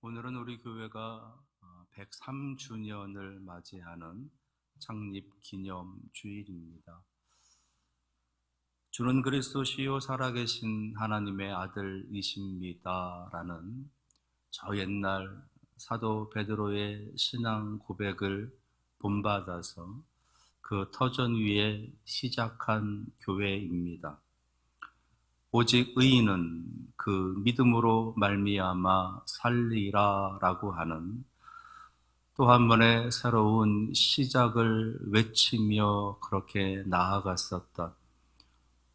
오늘은 우리 교회가 103주년을 맞이하는 창립 기념 주일입니다. 주는 그리스도시요 살아계신 하나님의 아들이십니다 라는 저 옛날 사도 베드로의 신앙 고백을 본받아서 그 터전 위에 시작한 교회입니다. 오직 의인은 그 믿음으로 말미암아 살리라 라고 하는 또 한 번의 새로운 시작을 외치며 그렇게 나아갔었던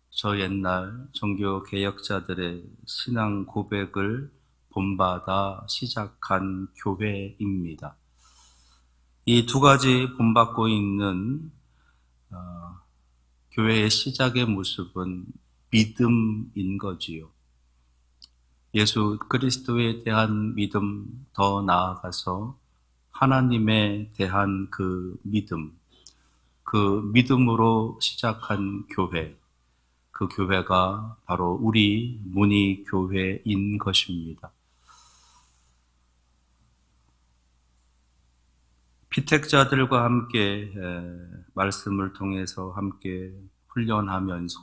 저 옛날 종교 개혁자들의 신앙 고백을 본받아 시작한 교회입니다. 이 두 가지 본받고 있는 교회의 시작의 모습은 믿음인 거지요. 예수 그리스도에 대한 믿음, 더 나아가서 하나님에 대한 그 믿음으로 시작한 교회, 그 교회가 바로 우리 문의교회인 것입니다. 피택자들과 함께 말씀을 통해서 함께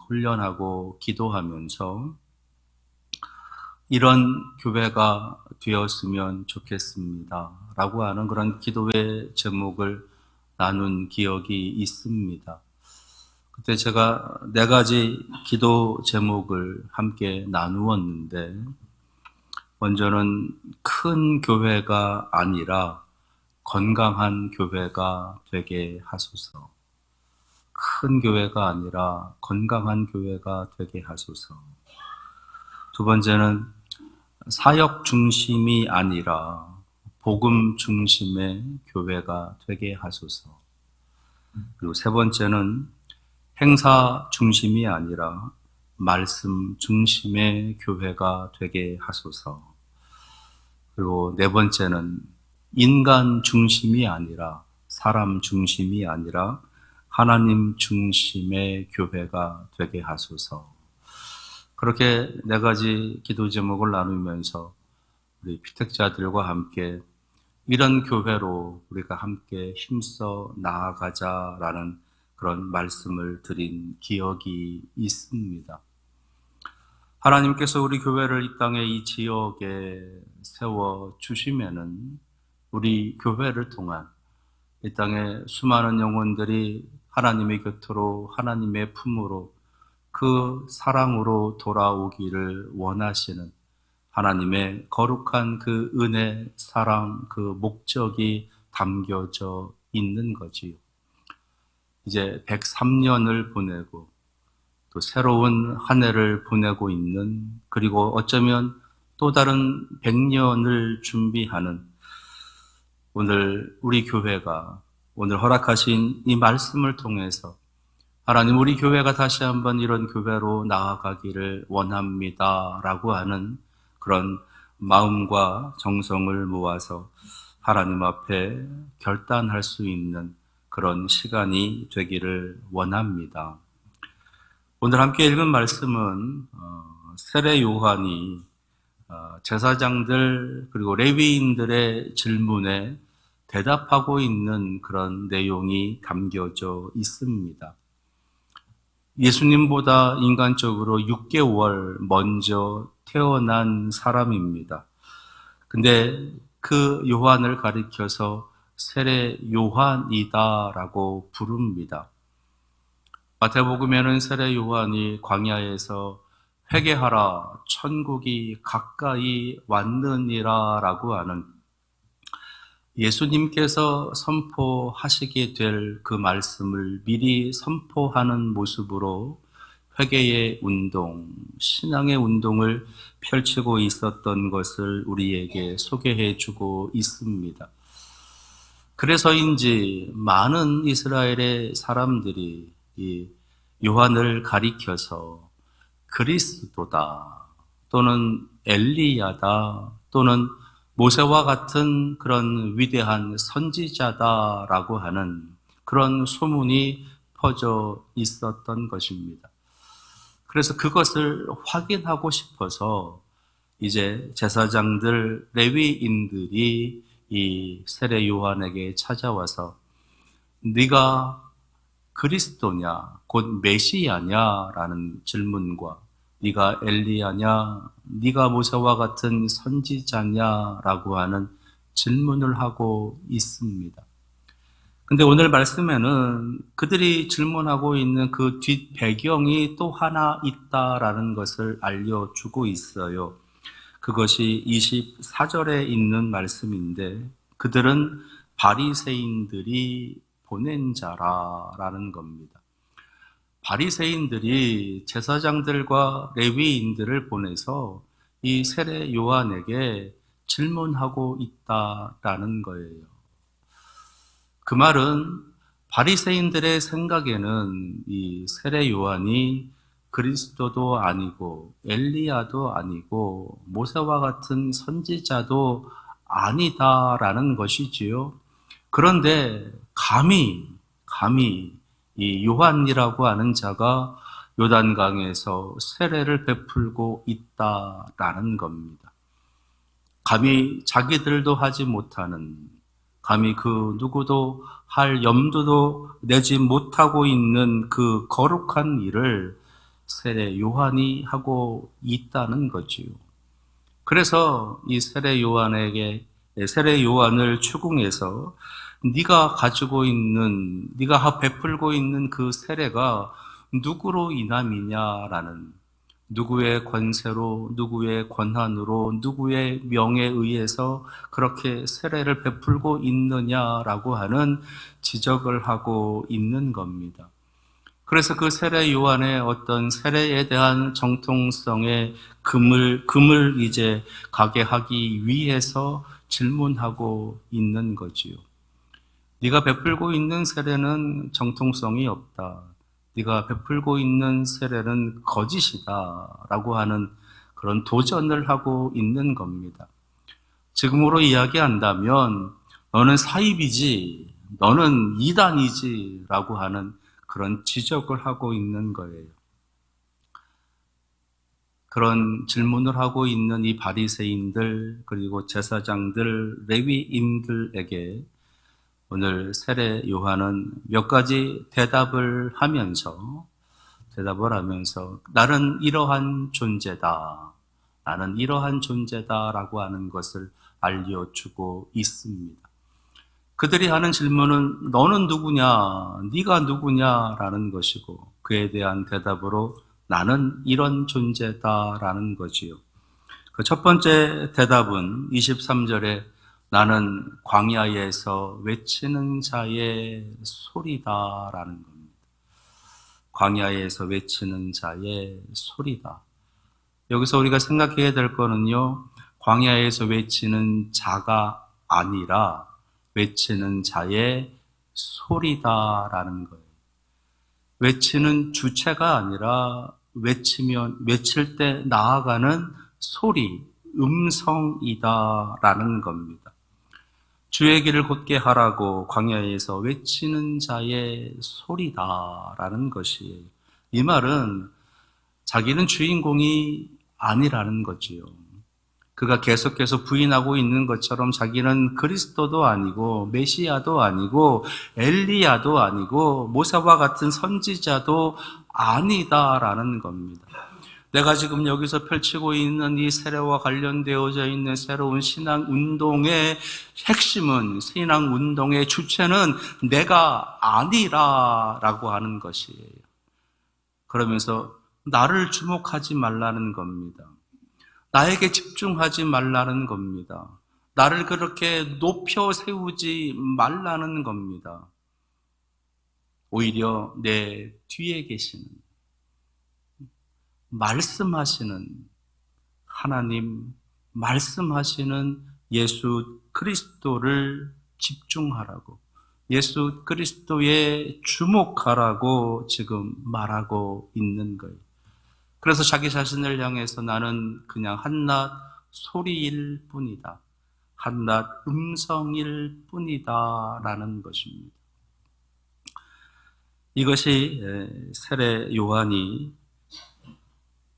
훈련하고 기도하면서 이런 교회가 되었으면 좋겠습니다 라고 하는 그런 기도의 제목을 나눈 기억이 있습니다. 그때 제가 4가지 기도 제목을 함께 나누었는데, 먼저는 큰 교회가 아니라 건강한 교회가 되게 하소서. 큰 교회가 아니라 건강한 교회가 되게 하소서. 두 번째는 사역 중심이 아니라 복음 중심의 교회가 되게 하소서. 그리고 세 번째는 행사 중심이 아니라 말씀 중심의 교회가 되게 하소서. 그리고 네 번째는 인간 중심이 아니라 사람 중심이 아니라 하나님 중심의 교회가 되게 하소서. 그렇게 4가지 기도 제목을 나누면서 우리 피택자들과 함께 이런 교회로 우리가 함께 힘써 나아가자라는 그런 말씀을 드린 기억이 있습니다. 하나님께서 우리 교회를 이 땅에 이 지역에 세워주시면은 우리 교회를 통한 이 땅에 수많은 영혼들이 하나님의 곁으로 하나님의 품으로 그 사랑으로 돌아오기를 원하시는 하나님의 거룩한 그 은혜, 사랑, 그 목적이 담겨져 있는 거지요. 이제 103년을 보내고 또 새로운 한 해를 보내고 있는, 그리고 어쩌면 또 다른 100년을 준비하는 오늘 우리 교회가 오늘 허락하신 이 말씀을 통해서 하나님, 우리 교회가 다시 한번 이런 교회로 나아가기를 원합니다 라고 하는 그런 마음과 정성을 모아서 하나님 앞에 결단할 수 있는 그런 시간이 되기를 원합니다. 오늘 함께 읽은 말씀은 세례 요한이 제사장들 그리고 레위인들의 질문에 대답하고 있는 그런 내용이 담겨져 있습니다. 예수님보다 인간적으로 6개월 먼저 태어난 사람입니다. 근데 그 요한을 가리켜서 세례 요한이다라고 부릅니다. 마태복음에는 세례 요한이 광야에서 회개하라, 천국이 가까이 왔느니라 라고 하는 예수님께서 선포하시게 될 그 말씀을 미리 선포하는 모습으로 회개의 운동, 신앙의 운동을 펼치고 있었던 것을 우리에게 소개해 주고 있습니다. 그래서인지 많은 이스라엘의 사람들이 이 요한을 가리켜서 그리스도다, 또는 엘리야다, 또는 모세와 같은 그런 위대한 선지자다라고 하는 그런 소문이 퍼져 있었던 것입니다. 그래서 그것을 확인하고 싶어서 이제 제사장들, 레위인들이 이 세례 요한에게 찾아와서 네가 그리스도냐, 곧 메시아냐라는 질문과 네가 엘리야냐, 네가 모세와 같은 선지자냐라고 하는 질문을 하고 있습니다. 근데 오늘 말씀에는 그들이 질문하고 있는 그 뒷 배경이 또 하나 있다라는 것을 알려주고 있어요. 그것이 24절에 있는 말씀인데 그들은 바리새인들이 보낸 자라라는 겁니다. 바리새인들이 제사장들과 레위인들을 보내서 이 세례 요한에게 질문하고 있다라는 거예요. 그 말은 바리새인들의 생각에는 이 세례 요한이 그리스도도 아니고 엘리야도 아니고 모세와 같은 선지자도 아니다라는 것이지요. 그런데 감히 이 요한이라고 하는 자가 요단강에서 세례를 베풀고 있다라는 겁니다. 감히 자기들도 하지 못하는, 감히 그 누구도 할 염두도 내지 못하고 있는 그 거룩한 일을 세례 요한이 하고 있다는 거지요. 그래서 이 세례 요한을 추궁해서 네가 가지고 있는, 네가 베풀고 있는 그 세례가 누구로 인함이냐라는, 누구의 권세로, 누구의 권한으로, 누구의 명에 의해서 그렇게 세례를 베풀고 있느냐라고 하는 지적을 하고 있는 겁니다. 그래서 그 세례 요한의 어떤 세례에 대한 정통성의 금을 이제 가게 하기 위해서 질문하고 있는 거지요. 네가 베풀고 있는 세례는 정통성이 없다. 네가 베풀고 있는 세례는 거짓이다. 라고 하는 그런 도전을 하고 있는 겁니다. 지금으로 이야기한다면 너는 사입이지, 너는 이단이지 라고 하는 그런 지적을 하고 있는 거예요. 그런 질문을 하고 있는 이 바리새인들, 그리고 제사장들, 레위인들에게 오늘 세례 요한은 몇 가지 대답을 하면서 나는 이러한 존재다. 나는 이러한 존재다라고 하는 것을 알려주고 있습니다. 그들이 하는 질문은 너는 누구냐, 네가 누구냐라는 것이고 그에 대한 대답으로 나는 이런 존재다라는 거지요. 그 첫 번째 대답은 23절에 나는 광야에서 외치는 자의 소리다라는 겁니다. 광야에서 외치는 자의 소리다. 여기서 우리가 생각해야 될 거는요, 광야에서 외치는 자가 아니라 외치는 자의 소리다라는 거예요. 외치는 주체가 아니라 외칠 때 나아가는 소리, 음성이다라는 겁니다. 주의 길을 곧게 하라고 광야에서 외치는 자의 소리다라는 것이에요. 이 말은 자기는 주인공이 아니라는 거지요. 그가 계속해서 부인하고 있는 것처럼 자기는 그리스도도 아니고 메시아도 아니고 엘리야도 아니고 모세와 같은 선지자도 아니다라는 겁니다. 내가 지금 여기서 펼치고 있는 이 세례와 관련되어져 있는 새로운 신앙 운동의 핵심은, 신앙 운동의 주체는 내가 아니라라고 하는 것이에요. 그러면서 나를 주목하지 말라는 겁니다. 나에게 집중하지 말라는 겁니다. 나를 그렇게 높여 세우지 말라는 겁니다. 오히려 내 뒤에 계시는, 말씀하시는 하나님, 말씀하시는 예수 그리스도를 집중하라고, 예수 그리스도에 주목하라고 지금 말하고 있는 거예요. 그래서 자기 자신을 향해서 나는 그냥 한낱 소리일 뿐이다, 한낱 음성일 뿐이다 라는 것입니다. 이것이 세례 요한이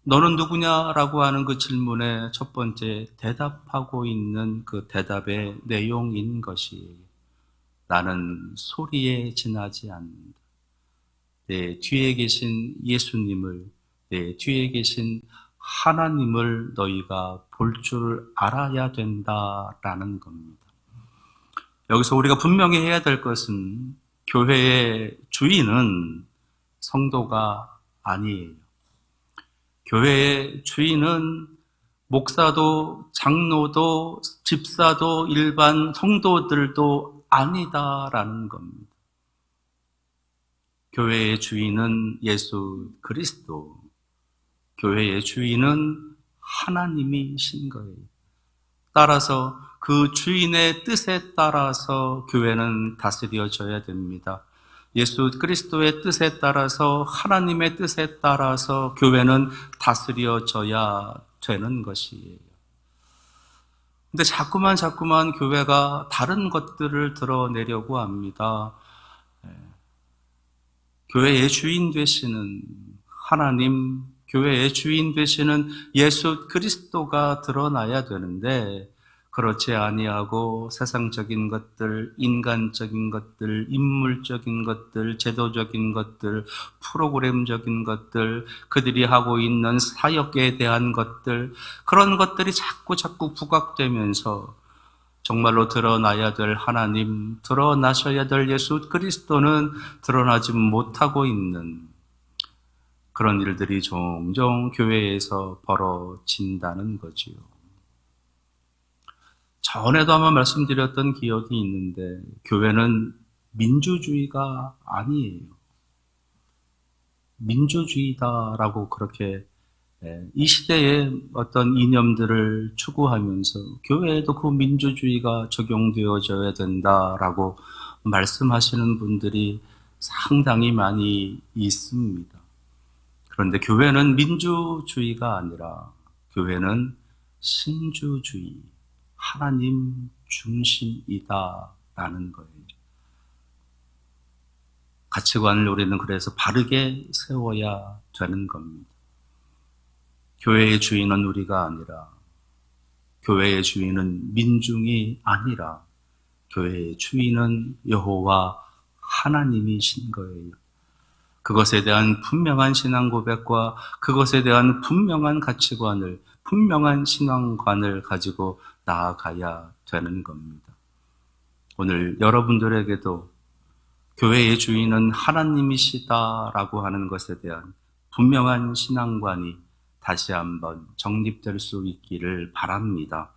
너는 누구냐라고 하는 그 질문에 첫 번째 대답하고 있는 그 대답의 내용인 것이 나는 소리에 지나지 않는다. 내 뒤에 계신 예수님을, 내 뒤에 계신 하나님을 너희가 볼 줄 알아야 된다라는 겁니다. 여기서 우리가 분명히 해야 될 것은 교회의 주인은 성도가 아니에요. 교회의 주인은 목사도 장로도 집사도 일반 성도들도 아니다라는 겁니다. 교회의 주인은 예수 그리스도, 교회의 주인은 하나님이신 거예요. 따라서 그 주인의 뜻에 따라서 교회는 다스려져야 됩니다. 예수 그리스도의 뜻에 따라서, 하나님의 뜻에 따라서 교회는 다스려져야 되는 것이에요. 근데 자꾸만 교회가 다른 것들을 드러내려고 합니다. 교회의 주인 되시는 하나님, 교회의 주인 되시는 예수 그리스도가 드러나야 되는데 그렇지 아니하고 세상적인 것들, 인간적인 것들, 인물적인 것들, 제도적인 것들, 프로그램적인 것들, 그들이 하고 있는 사역에 대한 것들, 그런 것들이 자꾸 부각되면서 정말로 드러나야 될 하나님, 드러나셔야 될 예수 그리스도는 드러나지 못하고 있는 그런 일들이 종종 교회에서 벌어진다는 거지요. 전에도 한번 말씀드렸던 기억이 있는데 교회는 민주주의가 아니에요. 민주주의다라고 그렇게 이 시대의 어떤 이념들을 추구하면서 교회에도 그 민주주의가 적용되어져야 된다라고 말씀하시는 분들이 상당히 많이 있습니다. 그런데 교회는 민주주의가 아니라 교회는 신주주의, 하나님 중심이다라는 거예요. 가치관을 우리는 그래서 바르게 세워야 되는 겁니다. 교회의 주인은 우리가 아니라, 교회의 주인은 민중이 아니라 교회의 주인은 여호와 하나님이신 거예요. 그것에 대한 분명한 신앙 고백과 그것에 대한 분명한 가치관을, 분명한 신앙관을 가지고 나아가야 되는 겁니다. 오늘 여러분들에게도 교회의 주인은 하나님이시다라고 하는 것에 대한 분명한 신앙관이 다시 한번 정립될 수 있기를 바랍니다.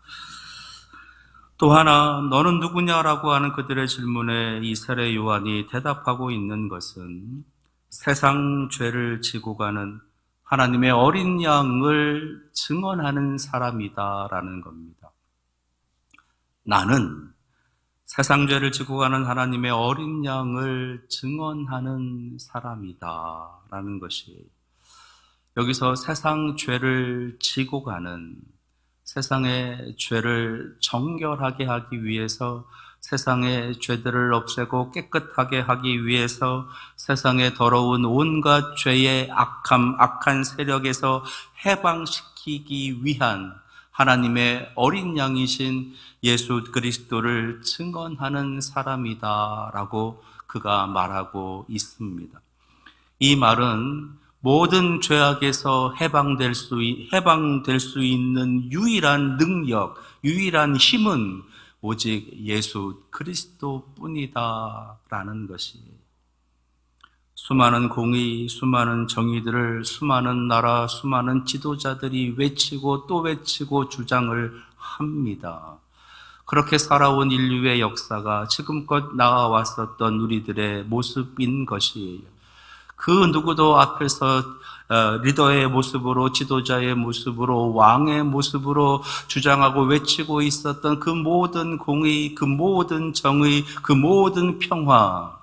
또 하나, 너는 누구냐라고 하는 그들의 질문에 이 세례 요한이 대답하고 있는 것은 세상 죄를 지고 가는 하나님의 어린 양을 증언하는 사람이다라는 겁니다. 나는 세상 죄를 지고 가는 하나님의 어린 양을 증언하는 사람이다라는 것이에요. 여기서 세상 죄를 지고 가는, 세상의 죄를 정결하게 하기 위해서, 세상의 죄들을 없애고 깨끗하게 하기 위해서, 세상에 더러운 온갖 죄의 악한 세력에서 해방시키기 위한 하나님의 어린 양이신 예수 그리스도를 증언하는 사람이다라고 그가 말하고 있습니다. 이 말은 모든 죄악에서 해방될 수 있는 유일한 능력, 유일한 힘은 오직 예수 그리스도뿐이다라는 것이에요. 수많은 공의, 수많은 정의들을 수많은 나라, 수많은 지도자들이 외치고 또 외치고 주장을 합니다. 그렇게 살아온 인류의 역사가 지금껏 나아왔었던 우리들의 모습인 것이에요. 그 누구도 앞에서 리더의 모습으로, 지도자의 모습으로, 왕의 모습으로 주장하고 외치고 있었던 그 모든 공의, 그 모든 정의, 그 모든 평화.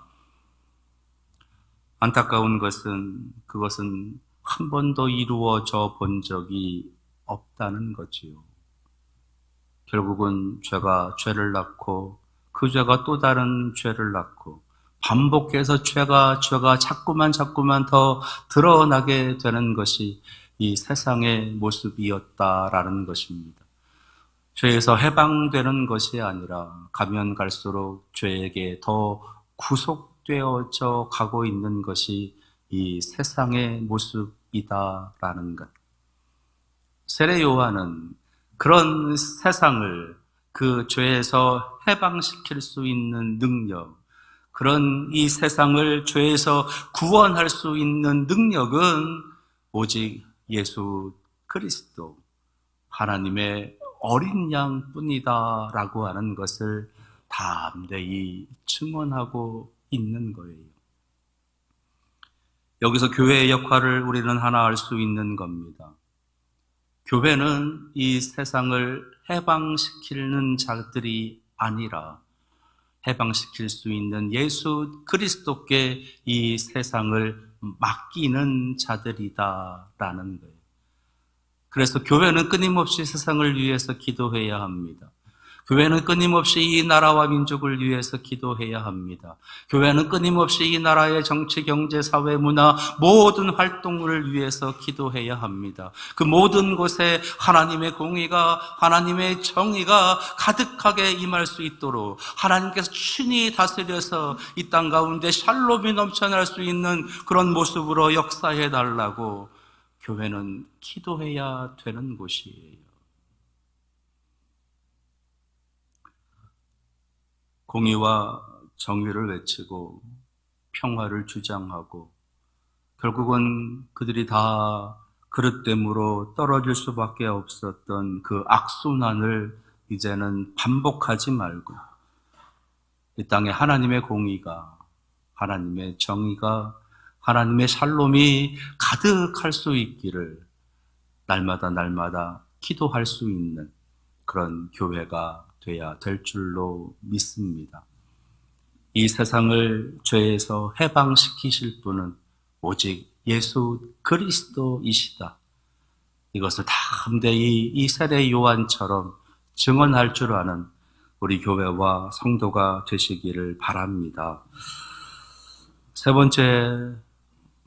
안타까운 것은 그것은 한 번도 이루어져 본 적이 없다는 거지요. 결국은 죄가 죄를 낳고 그 죄가 또 다른 죄를 낳고 반복해서 죄가 자꾸만 더 드러나게 되는 것이 이 세상의 모습이었다라는 것입니다. 죄에서 해방되는 것이 아니라 가면 갈수록 죄에게 더 구속되어져 가고 있는 것이 이 세상의 모습이다라는 것. 세례 요한은 그런 세상을 그 죄에서 해방시킬 수 있는 능력, 그런 이 세상을 죄에서 구원할 수 있는 능력은 오직 예수 그리스도, 하나님의 어린 양뿐이다 라고 하는 것을 담대히 증언하고 있는 거예요. 여기서 교회의 역할을 우리는 하나 알 수 있는 겁니다. 교회는 이 세상을 해방시키는 자들이 아니라 해방시킬 수 있는 예수 그리스도께 이 세상을 맡기는 자들이다라는 거예요. 그래서 교회는 끊임없이 세상을 위해서 기도해야 합니다. 교회는 끊임없이 이 나라와 민족을 위해서 기도해야 합니다. 교회는 끊임없이 이 나라의 정치, 경제, 사회, 문화 모든 활동을 위해서 기도해야 합니다. 그 모든 곳에 하나님의 공의가, 하나님의 정의가 가득하게 임할 수 있도록 하나님께서 친히 다스려서 이 땅 가운데 샬롬이 넘쳐날 수 있는 그런 모습으로 역사해 달라고 교회는 기도해야 되는 곳이에요. 공의와 정의를 외치고 평화를 주장하고 결국은 그들이 다 그릇됨으로 떨어질 수밖에 없었던 그 악순환을 이제는 반복하지 말고 이 땅에 하나님의 공의가, 하나님의 정의가, 하나님의 샬롬이 가득할 수 있기를 날마다 기도할 수 있는 그런 교회가 돼야 될 줄로 믿습니다. 이 세상을 죄에서 해방시키실 분은 오직 예수 그리스도이시다. 이것을 담대히 이 세례 요한처럼 증언할 줄 아는 우리 교회와 성도가 되시기를 바랍니다. 세 번째,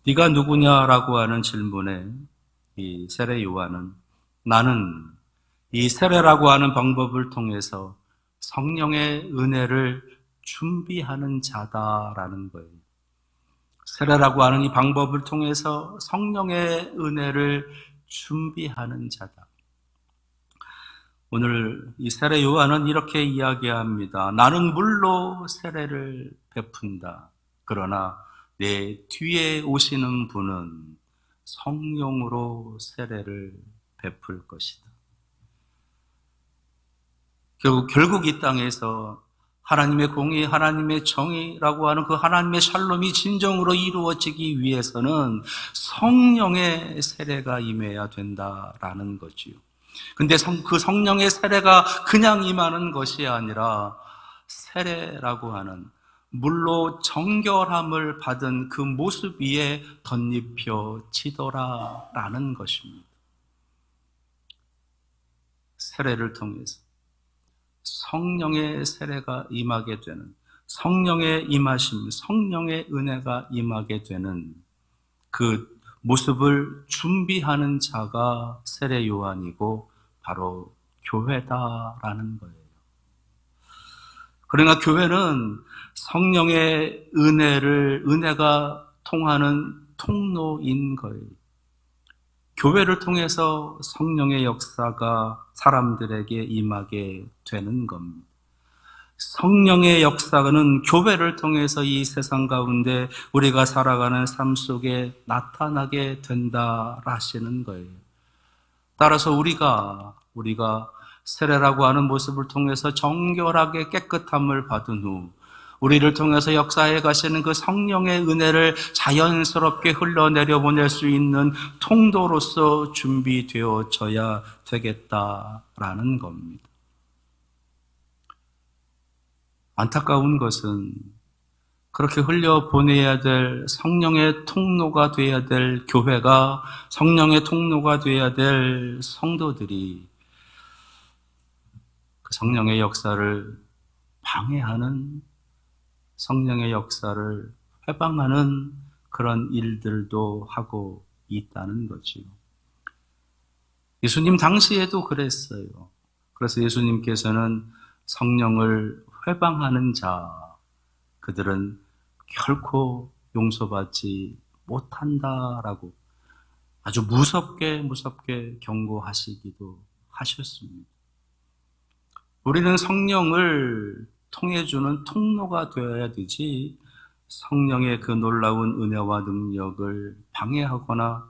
네가 누구냐라고 하는 질문에 이 세례 요한은 나는 이 세례라고 하는 방법을 통해서 성령의 은혜를 준비하는 자다라는 거예요. 세례라고 하는 이 방법을 통해서 성령의 은혜를 준비하는 자다. 오늘 이 세례 요한은 이렇게 이야기합니다. 나는 물로 세례를 베푼다. 그러나 내 뒤에 오시는 분은 성령으로 세례를 베풀 것이다. 결국 이 땅에서 하나님의 공의, 하나님의 정의라고 하는 그 하나님의 샬롬이 진정으로 이루어지기 위해서는 성령의 세례가 임해야 된다라는 거지요. 근데 그 성령의 세례가 그냥 임하는 것이 아니라 세례라고 하는 물로 정결함을 받은 그 모습 위에 덧입혀지더라라는 것입니다. 세례를 통해서 성령의 세례가 임하게 되는, 성령의 임하심, 성령의 은혜가 임하게 되는 그 모습을 준비하는 자가 세례 요한이고 바로 교회다라는 거예요. 그러나 교회는 성령의 은혜가 통하는 통로인 거예요. 교회를 통해서 성령의 역사가 사람들에게 임하게 되는 겁니다. 성령의 역사는 교회를 통해서 이 세상 가운데 우리가 살아가는 삶 속에 나타나게 된다 하시는 거예요. 따라서 우리가 세례라고 하는 모습을 통해서 정결하게 깨끗함을 받은 후 우리를 통해서 역사해 가시는 그 성령의 은혜를 자연스럽게 흘러내려 보낼 수 있는 통로로서 준비되어져야 되겠다라는 겁니다. 안타까운 것은 그렇게 흘려보내야 될 성령의 통로가 되어야 될 교회가, 성령의 통로가 되어야 될 성도들이 그 성령의 역사를 방해하는, 성령의 역사를 회방하는 그런 일들도 하고 있다는 거지요. 예수님 당시에도 그랬어요. 그래서 예수님께서는 성령을 회방하는 자, 그들은 결코 용서받지 못한다라고 아주 무섭게 경고하시기도 하셨습니다. 우리는 성령을 통해 주는 통로가 되어야 되지, 성령의 그 놀라운 은혜와 능력을 방해하거나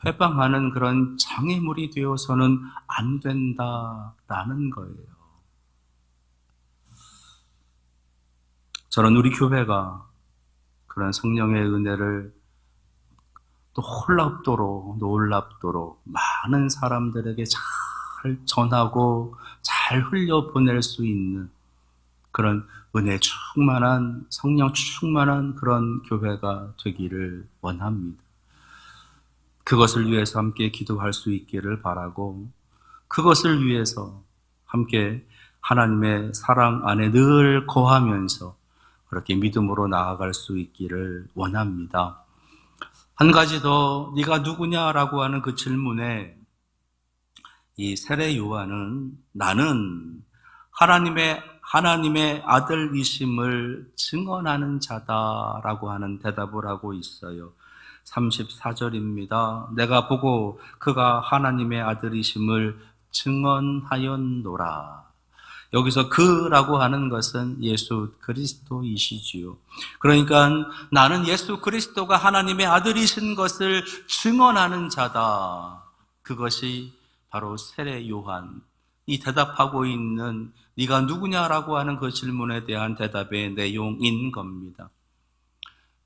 회방하는 그런 장애물이 되어서는 안 된다라는 거예요. 저는 우리 교회가 그런 성령의 은혜를 또 놀랍도록 많은 사람들에게 잘 전하고 잘 흘려보낼 수 있는 그런 은혜 충만한, 성령 충만한 그런 교회가 되기를 원합니다. 그것을 위해서 함께 기도할 수 있기를 바라고, 그것을 위해서 함께 하나님의 사랑 안에 늘 거하면서 그렇게 믿음으로 나아갈 수 있기를 원합니다. 한 가지 더, 네가 누구냐라고 하는 그 질문에 이 세례 요한은 나는 하나님의 아들이심을 증언하는 자다라고 하는 대답을 하고 있어요. 34절입니다. 내가 보고 그가 하나님의 아들이심을 증언하였노라. 여기서 그라고 하는 것은 예수 그리스도이시지요. 그러니까 나는 예수 그리스도가 하나님의 아들이신 것을 증언하는 자다. 그것이 바로 세례 요한이 대답하고 있는 네가 누구냐라고 하는 그 질문에 대한 대답의 내용인 겁니다.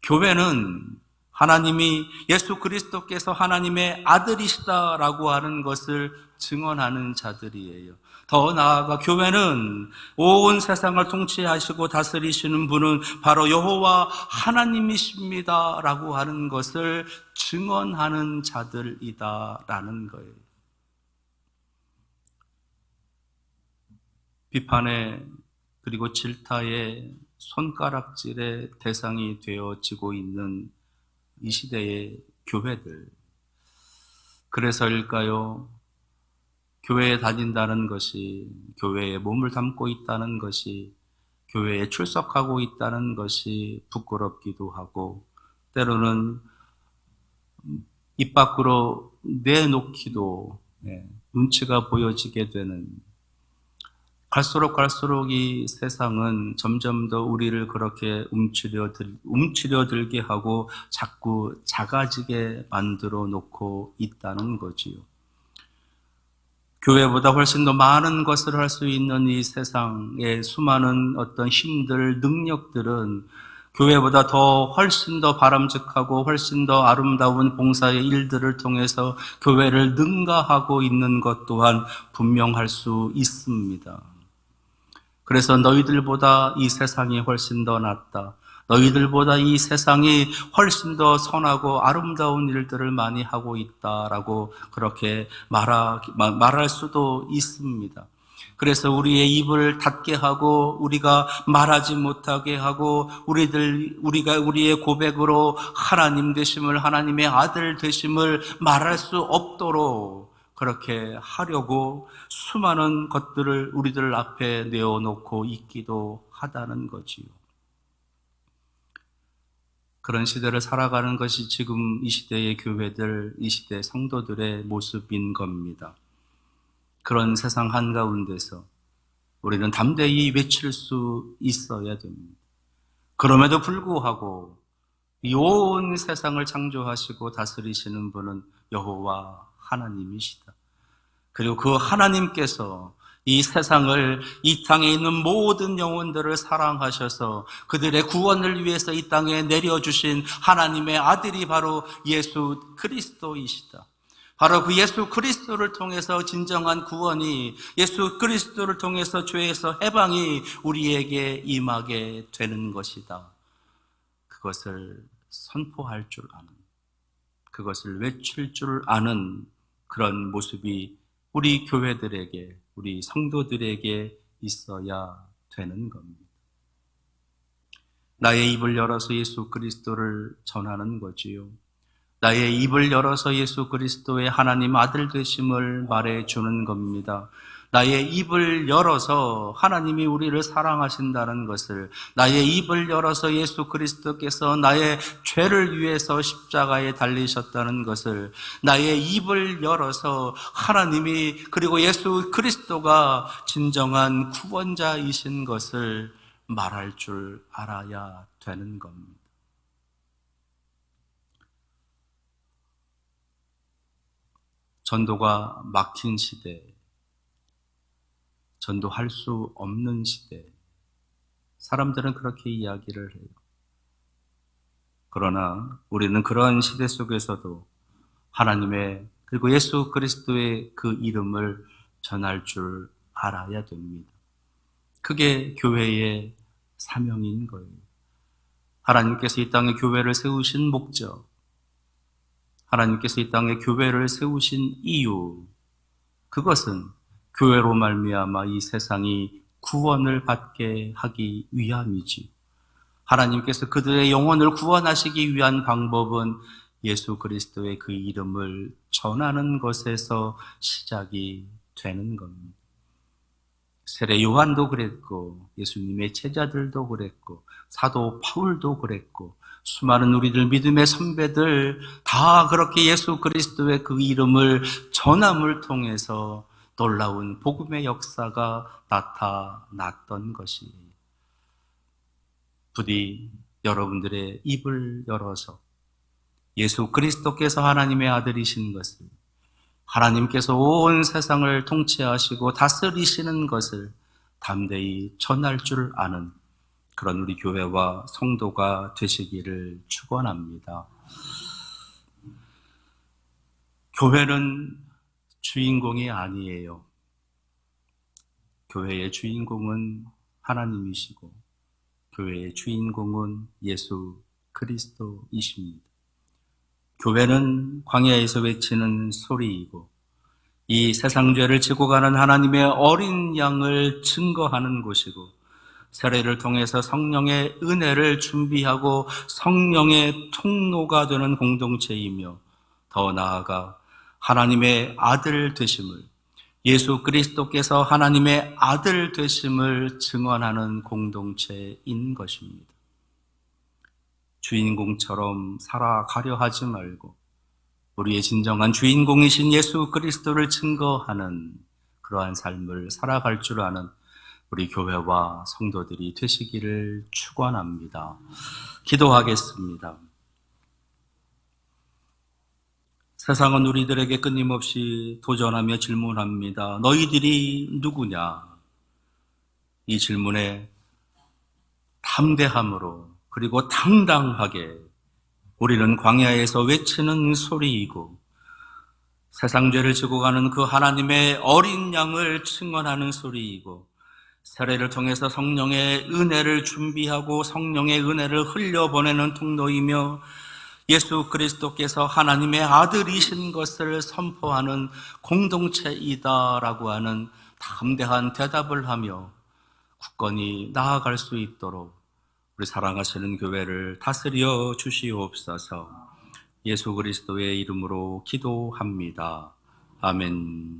교회는 하나님이 예수 그리스도께서 하나님의 아들이시다라고 하는 것을 증언하는 자들이에요. 더 나아가 교회는 온 세상을 통치하시고 다스리시는 분은 바로 여호와 하나님이십니다라고 하는 것을 증언하는 자들이다라는 거예요. 비판의 그리고 질타의 손가락질의 대상이 되어지고 있는 이 시대의 교회들. 그래서일까요? 교회에 다닌다는 것이, 교회에 몸을 담고 있다는 것이, 교회에 출석하고 있다는 것이 부끄럽기도 하고, 때로는 입 밖으로 내놓기도 눈치가 보여지게 되는, 갈수록 이 세상은 점점 더 우리를 그렇게 움츠려들게 하고 자꾸 작아지게 만들어 놓고 있다는 거지요. 교회보다 훨씬 더 많은 것을 할 수 있는 이 세상의 수많은 어떤 힘들, 능력들은 교회보다 훨씬 더 바람직하고 훨씬 더 아름다운 봉사의 일들을 통해서 교회를 능가하고 있는 것 또한 분명할 수 있습니다. 그래서 너희들보다 이 세상이 훨씬 더 낫다. 너희들보다 이 세상이 훨씬 더 선하고 아름다운 일들을 많이 하고 있다라고 그렇게 말할 수도 있습니다. 그래서 우리의 입을 닫게 하고 우리가 말하지 못하게 하고 우리가 우리의 고백으로 하나님 되심을, 하나님의 아들 되심을 말할 수 없도록 그렇게 하려고 수많은 것들을 우리들 앞에 내어놓고 있기도 하다는 거지요. 그런 시대를 살아가는 것이 지금 이 시대의 교회들, 이 시대 성도들의 모습인 겁니다. 그런 세상 한가운데서 우리는 담대히 외칠 수 있어야 됩니다. 그럼에도 불구하고 이 온 세상을 창조하시고 다스리시는 분은 여호와 하나님이시다. 그리고 그 하나님께서 이 세상을, 이 땅에 있는 모든 영혼들을 사랑하셔서 그들의 구원을 위해서 이 땅에 내려주신 하나님의 아들이 바로 예수 그리스도이시다. 바로 그 예수 그리스도를 통해서 진정한 구원이, 예수 그리스도를 통해서 죄에서 해방이 우리에게 임하게 되는 것이다. 그것을 선포할 줄 아는, 그것을 외칠 줄 아는 그런 모습이 우리 교회들에게, 우리 성도들에게 있어야 되는 겁니다. 나의 입을 열어서 예수 그리스도를 전하는 거지요. 나의 입을 열어서 예수 그리스도의 하나님 아들 되심을 말해주는 겁니다. 나의 입을 열어서 하나님이 우리를 사랑하신다는 것을, 나의 입을 열어서 예수 그리스도께서 나의 죄를 위해서 십자가에 달리셨다는 것을, 나의 입을 열어서 하나님이 그리고 예수 그리스도가 진정한 구원자이신 것을 말할 줄 알아야 되는 겁니다. 전도가 막힌 시대, 전도할 수 없는 시대, 사람들은 그렇게 이야기를 해요. 그러나 우리는 그런 시대 속에서도 하나님의 그리고 예수 그리스도의 그 이름을 전할 줄 알아야 됩니다. 그게 교회의 사명인 거예요. 하나님께서 이 땅에 교회를 세우신 목적, 하나님께서 이 땅에 교회를 세우신 이유, 그것은 교회로 말미암아 이 세상이 구원을 받게 하기 위함이지. 하나님께서 그들의 영혼을 구원하시기 위한 방법은 예수 그리스도의 그 이름을 전하는 것에서 시작이 되는 겁니다. 세례 요한도 그랬고, 예수님의 제자들도 그랬고, 사도 바울도 그랬고, 수많은 우리들 믿음의 선배들 다 그렇게 예수 그리스도의 그 이름을 전함을 통해서 놀라운 복음의 역사가 나타났던 것이에요. 부디 여러분들의 입을 열어서 예수 그리스도께서 하나님의 아들이신 것을, 하나님께서 온 세상을 통치하시고 다스리시는 것을 담대히 전할 줄 아는 그런 우리 교회와 성도가 되시기를 축원합니다. 교회는 주인공이 아니에요. 교회의 주인공은 하나님이시고 교회의 주인공은 예수 그리스도이십니다. 교회는 광야에서 외치는 소리이고 이 세상 죄를 지고 가는 하나님의 어린 양을 증거하는 곳이고 세례를 통해서 성령의 은혜를 준비하고 성령의 통로가 되는 공동체이며 더 나아가 하나님의 아들 되심을, 예수 그리스도께서 하나님의 아들 되심을 증언하는 공동체인 것입니다. 주인공처럼 살아가려 하지 말고 우리의 진정한 주인공이신 예수 그리스도를 증거하는 그러한 삶을 살아갈 줄 아는 우리 교회와 성도들이 되시기를 축원합니다. 기도하겠습니다. 세상은 우리들에게 끊임없이 도전하며 질문합니다. 너희들이 누구냐? 이 질문에 담대함으로 그리고 당당하게 우리는 광야에서 외치는 소리이고 세상 죄를 지고 가는 그 하나님의 어린 양을 증언하는 소리이고 세례를 통해서 성령의 은혜를 준비하고 성령의 은혜를 흘려보내는 통로이며 예수 그리스도께서 하나님의 아들이신 것을 선포하는 공동체이다라고 하는 담대한 대답을 하며 굳건히 나아갈 수 있도록 우리 사랑하시는 교회를 다스려 주시옵소서. 예수 그리스도의 이름으로 기도합니다. 아멘.